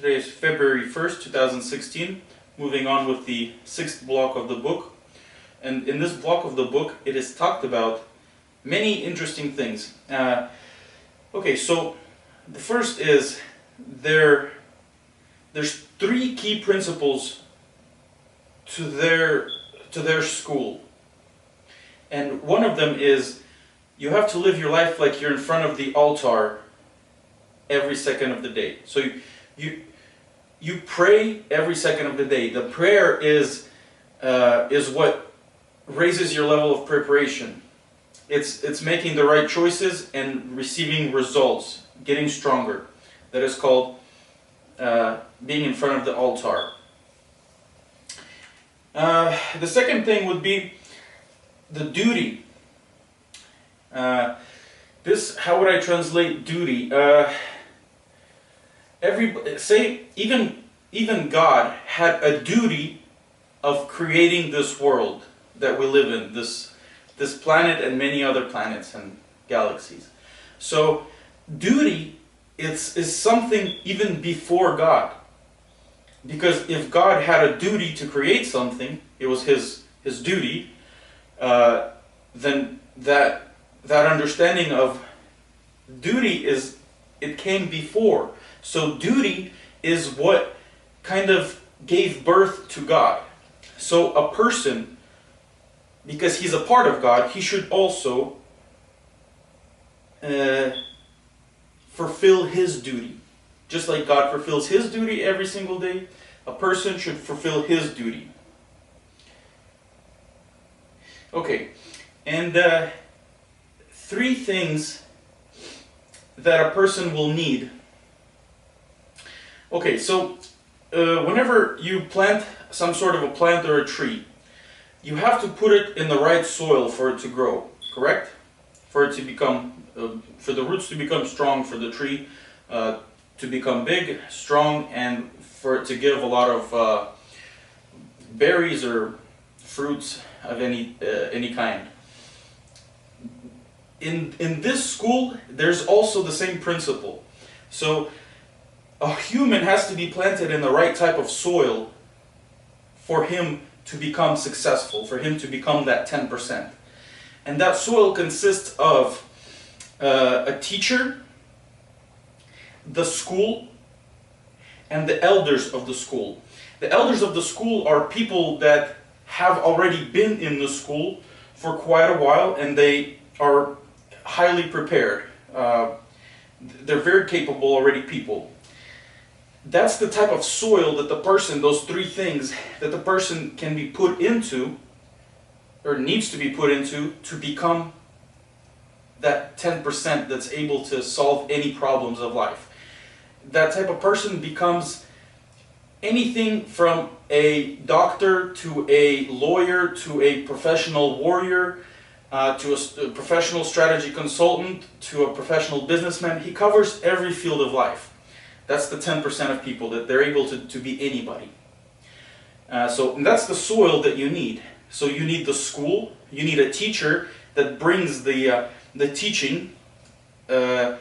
Today is February 1st, 2016. Moving on with the 6th block of the book. And in this block of the book, it is talked about many interesting things. Okay, so the first is there's 3 key principles to their school. And one of them is you have to live your life like you're in front of the altar every second of the day. So you pray every second of the day. The prayer is what raises your level of preparation. It's making the right choices and receiving results, getting stronger. That is called being in front of the altar. The second thing would be the duty. How would I translate duty? Even God had a duty of creating this world that we live in, this planet and many other planets and galaxies. So duty is something even before God. Because if God had a duty to create something, it was his duty, then that understanding of duty it came before. So duty is what kind of gave birth to God. So a person, because he's a part of God, he should also fulfill his duty. Just like God fulfills his duty every single day, a person should fulfill his duty. Okay, and 3 things that a person will need. Okay, so whenever you plant some sort of a plant or a tree, you have to put it in the right soil for it to grow, correct? For it to become, for the roots to become strong, for the tree to become big, strong, and for it to give a lot of berries or fruits of any kind. In this school, there's also the same principle. So a human has to be planted in the right type of soil for him to become successful, for him to become that 10%. And that soil consists of a teacher, the school, and the elders of the school. The elders of the school are people that have already been in the school for quite a while, and they are highly prepared. They're very capable already people. That's the type of soil that the person, those 3 things, that the person can be put into, or needs to be put into, to become that 10% that's able to solve any problems of life. That type of person becomes anything from a doctor to a lawyer to a professional warrior to a professional strategy consultant to a professional businessman. He covers every field of life. That's the 10% of people, that they're able to be anybody. So that's the soil that you need. So you need the school, you need a teacher that brings the teaching that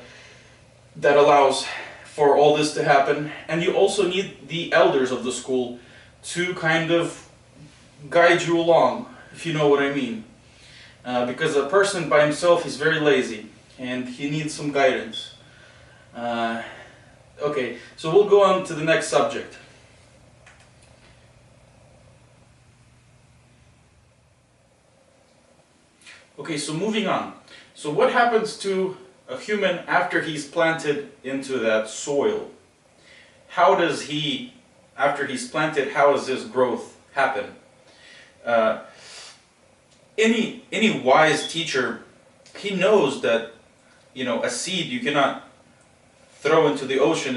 allows for all this to happen, and you also need the elders of the school to kind of guide you along, if you know what I mean. Because a person by himself is very lazy, and he needs some guidance. Okay, so we'll go on to the next subject. Okay, so moving on. So what happens to a human after he's planted into that soil? How does he, after he's planted, how does his growth happen? Any wise teacher, he knows that, a seed you cannot throw into the ocean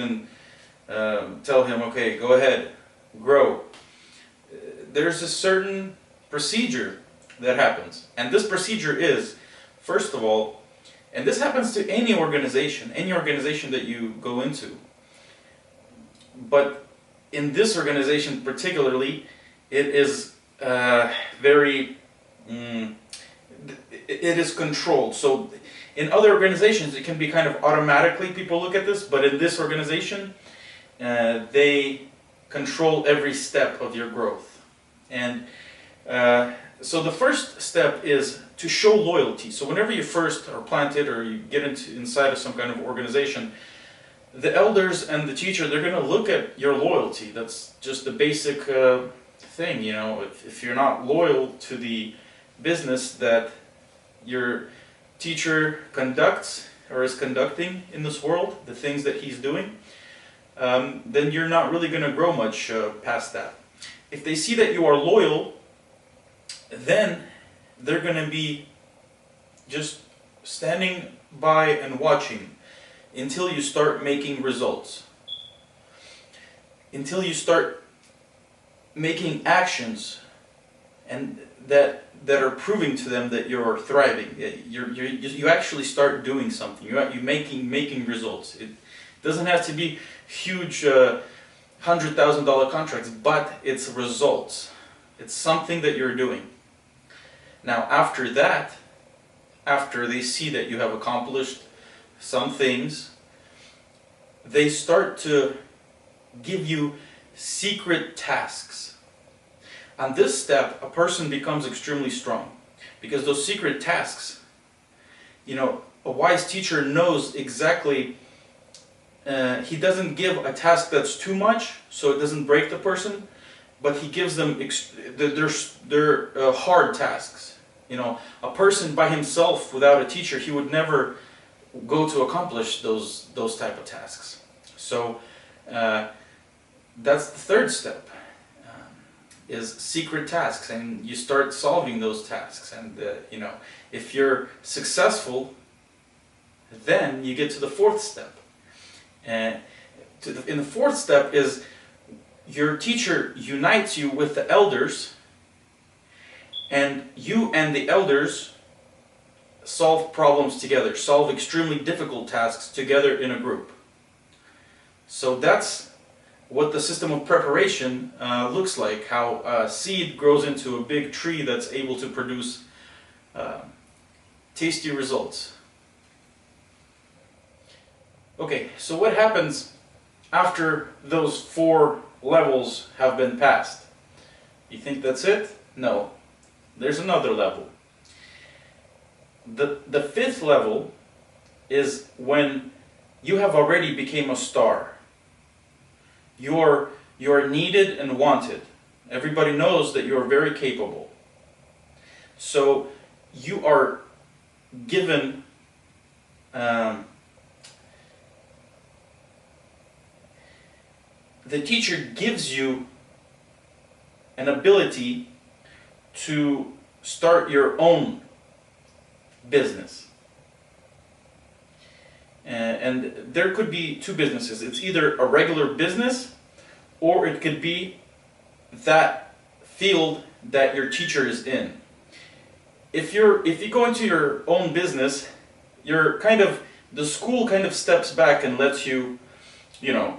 and tell him, okay, go ahead, grow. There's a certain procedure that happens. And this procedure is, first of all, and this happens to any organization that you go into. But in this organization particularly, it is it is controlled. So in other organizations, it can be kind of automatically people look at this, but in this organization, they control every step of your growth. And so the first step is to show loyalty. So whenever you first are planted or you get inside of some kind of organization, the elders and the teacher, they're going to look at your loyalty. That's just the basic thing, you know. If you're not loyal to the business that your teacher conducts or is conducting in this world, the things that he's doing, then you're not really going to grow much past that. If they see that you are loyal, then they're going to be just standing by and watching until you start making results. Until you start making actions and that are proving to them that you're thriving. You actually start doing something. You're making results. It doesn't have to be huge $100,000 contracts, but it's results. It's something that you're doing. Now after that, after they see that you have accomplished some things, they start to give you secret tasks. On this step, a person becomes extremely strong, because those secret tasks, you know, a wise teacher knows exactly. He doesn't give a task that's too much, so it doesn't break the person, but he gives them they're hard tasks. You know, a person by himself without a teacher, he would never go to accomplish those type of tasks. So that's the third step, is secret tasks, and you start solving those tasks. And you know, if you're successful, then you get to the fourth step. And in the fourth step is your teacher unites you with the elders, and you and the elders solve problems together, solve extremely difficult tasks together in a group. So that's what the system of preparation looks like, how a seed grows into a big tree that's able to produce tasty results. Okay, so what happens after those 4 levels have been passed? You think that's it? No. There's another level. The fifth level is when you have already become a star. You're needed and wanted. Everybody knows that you're very capable. So you are given the teacher gives you an ability to start your own business. And there could be 2 businesses. It's either a regular business, or it could be that field that your teacher is in. If you go into your own business, the school kind of steps back and lets you, you know,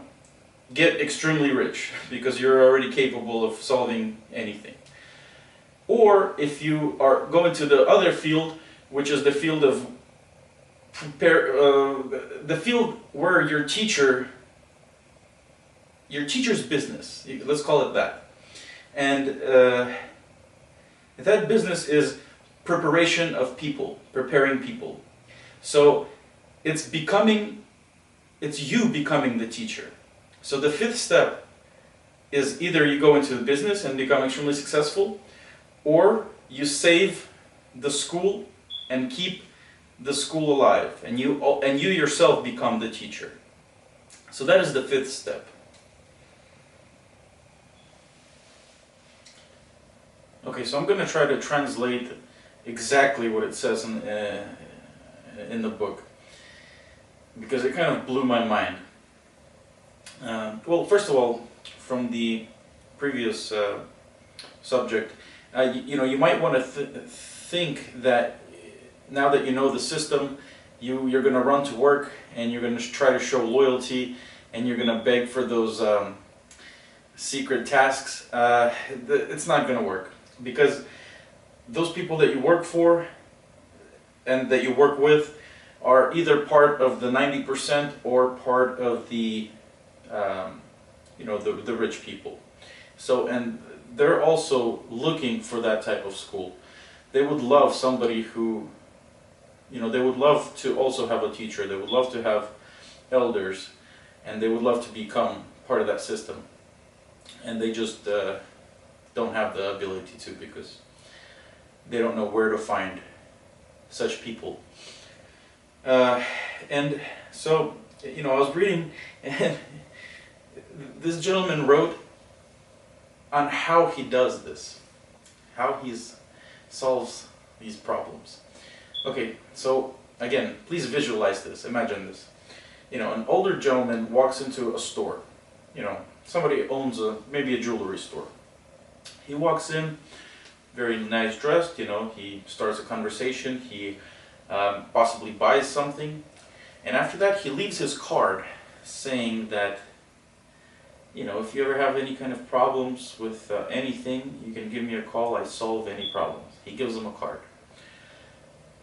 get extremely rich because you're already capable of solving anything. Or if you are going to the other field, which is the field of the field where your teacher's business, let's call it that, and that business is preparation of people, preparing people. So it's you becoming the teacher. So the 5th step is either you go into the business and become extremely successful, or you save the school and keep the school alive, and you yourself become the teacher. So that is the 5th step. Okay, so I'm going to try to translate exactly what it says in the book, because it kind of blew my mind. Well, first of all, from the previous subject, you might want to think that now that you know the system, you're going to run to work and you're going to try to show loyalty and you're going to beg for those secret tasks. It's not going to work, because those people that you work for and that you work with are either part of the 90% or part of the the rich people. So, and they're also looking for that type of school. They would love somebody who, they would love to also have a teacher. They would love to have elders, and they would love to become part of that system. And they just don't have the ability to, because they don't know where to find such people. And so, I was reading, and this gentleman wrote on how he does this, how he solves these problems. Okay, so again, please visualize this, imagine this. An older gentleman walks into a store. Somebody owns maybe a jewelry store. He walks in, very nice dressed, he starts a conversation, he possibly buys something, and after that he leaves his card saying that, if you ever have any kind of problems with anything, you can give me a call, I solve any problems. He gives them a card.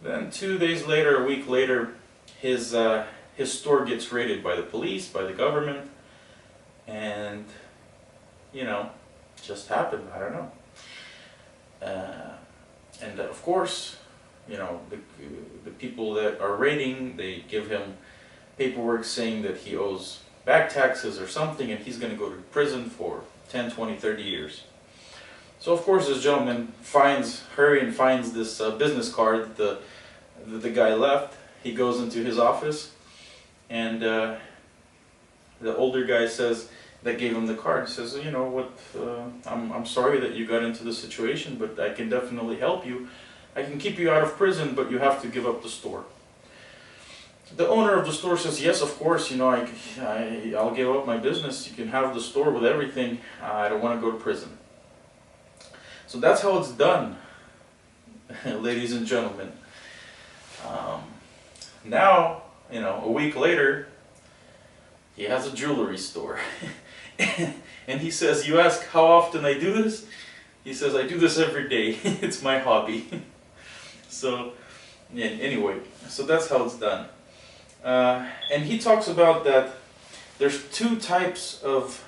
Then 2 days later, a week later, his store gets raided by the police, by the government, and, just happened, I don't know. And of course, the people that are raiding, they give him paperwork saying that he owes back taxes or something, and he's going to go to prison for 10, 20, 30 years. So of course this gentleman finds this business card that the guy left. He goes into his office, and the older guy that gave him the card says, I'm sorry that you got into this situation, but I can definitely help you. I can keep you out of prison, but you have to give up the store. The owner of the store says, yes, of course, I'll give up my business. You can have the store with everything. I don't want to go to prison. So that's how it's done, ladies and gentlemen. Now, a week later, he has a jewelry store. And he says, you ask how often I do this? He says, I do this every day. It's my hobby. So, yeah, anyway, so that's how it's done. And he talks about that there's two types of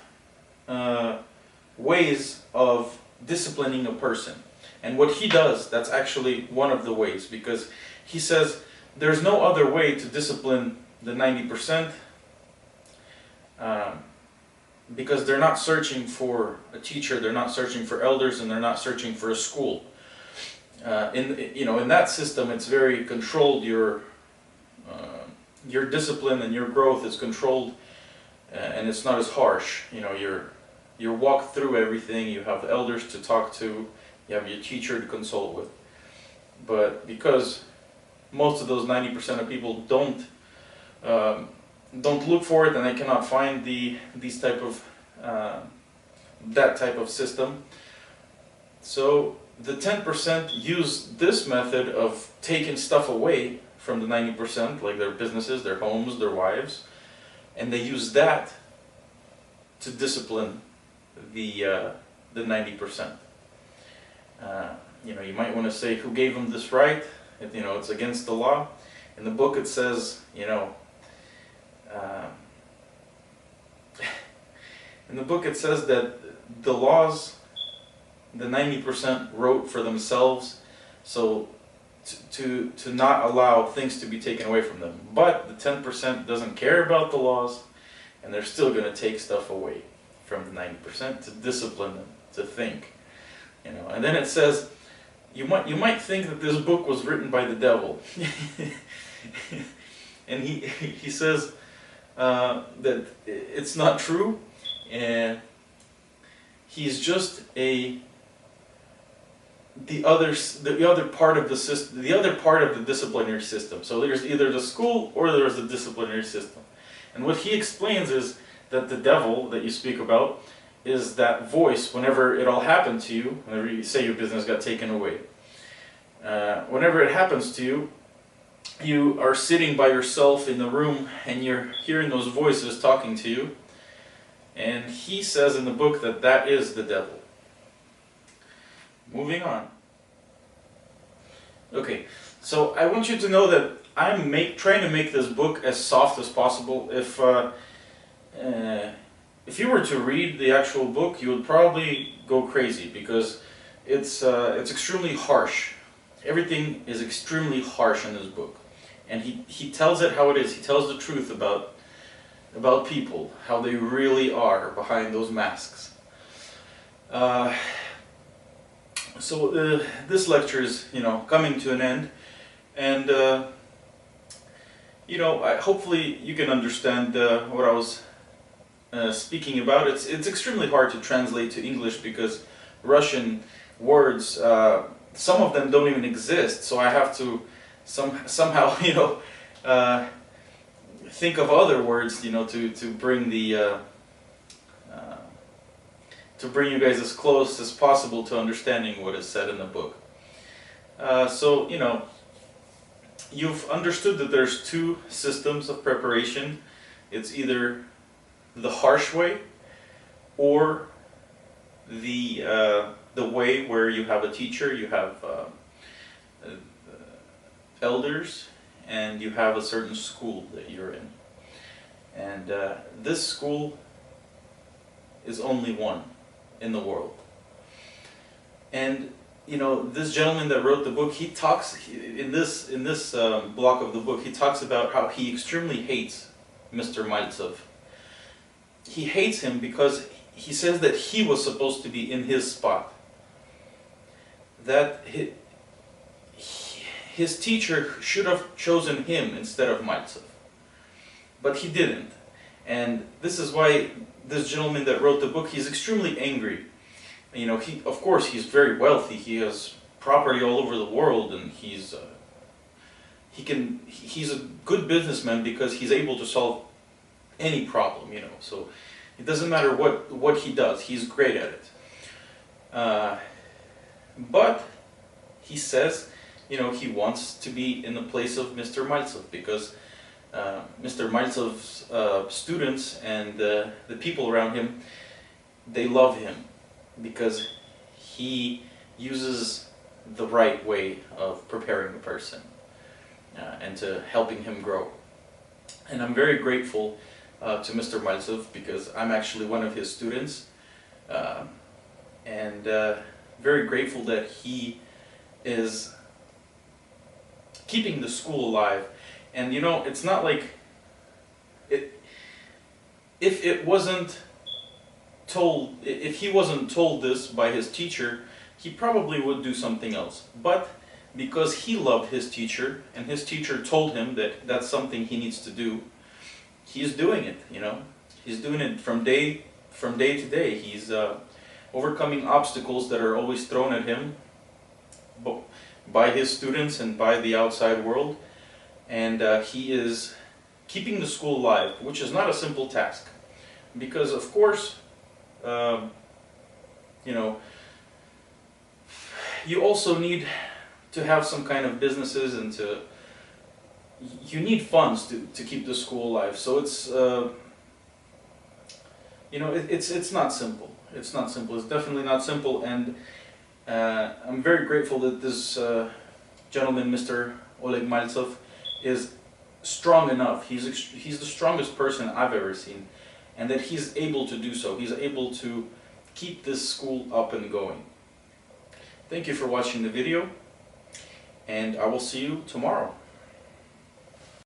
ways of disciplining a person. And what he does, that's actually one of the ways, because he says there's no other way to discipline the 90%, because they're not searching for a teacher, they're not searching for elders, and they're not searching for a school. In that system, it's very controlled. Your discipline and your growth is controlled, and it's not as harsh. You're walked through everything. You have elders to talk to. You have your teacher to consult with. But because most of those 90% of people don't look for it, and they cannot find that type of system, so the 10% use this method of taking stuff away from the 90%, like their businesses, their homes, their wives, and they use that to discipline the 90%. You might want to say, who gave them this right? It's against the law. In the book it says, in the book it says that the laws, the 90% wrote for themselves, so to not allow things to be taken away from them. But the 10% doesn't care about the laws, and they're still going to take stuff away from the 90% to discipline them, to think. And then it says, you might think that this book was written by the devil. And he says that it's not true, and he's just the other part of the system, the other part of the disciplinary system. So there's either the school or there's the disciplinary system. And what he explains is that the devil that you speak about is that voice whenever it all happened to you, whenever you say your business got taken away. Whenever it happens to you, you are sitting by yourself in the room and you're hearing those voices talking to you. And he says in the book that that is the devil. Moving on. Okay, so I want you to know that I'm if you were to read the actual book, you would probably go crazy, because it's extremely harsh. Everything is extremely harsh in this book, and he tells it how it is. He tells the truth about people, how they really are behind those masks. So this lecture is, coming to an end, and hopefully you can understand what I was speaking about. It's extremely hard to translate to English, because Russian words, some of them don't even exist. So I have to somehow think of other words, to bring the to bring you guys as close as possible to understanding what is said in the book. So you've understood that there's two systems of preparation. It's either the harsh way, or the way where you have a teacher, you have elders, and you have a certain school that you're in. And this school is only one in the world. And this gentleman that wrote the book, he talks in this block of the book, he talks about how he extremely hates Mr. Maltsev. He hates him because he says that he was supposed to be in his spot. That his teacher should have chosen him instead of Maltsev. But he didn't. And this is why this gentleman that wrote the book, he's extremely angry. Of course, he's very wealthy. He has property all over the world, and he's a good businessman, because he's able to solve any problem. So it doesn't matter what he does. He's great at it. But he says, he wants to be in the place of Mr. Maltsev, because Mr. Maltsev's students and the people around him, they love him, because he uses the right way of preparing a person and to helping him grow. And I'm very grateful to Mr. Maltsev, because I'm actually one of his students, and very grateful that he is keeping the school alive. And it's not like if he wasn't told this by his teacher, he probably would do something else. But because he loved his teacher, and his teacher told him that that's something he needs to do, he's doing it. He's doing it from day to day. He's overcoming obstacles that are always thrown at him by his students and by the outside world. And he is keeping the school alive, which is not a simple task, because of course, you also need to have some kind of businesses, and you need funds to keep the school alive. So it's it's not simple. It's not simple. It's definitely not simple. And I'm very grateful that this gentleman, Mr. Oleg Maltsev, is strong enough. He's the strongest person I've ever seen, and that he's able to do so. He's able to keep this school up and going. Thank you for watching the video, and I will see you tomorrow.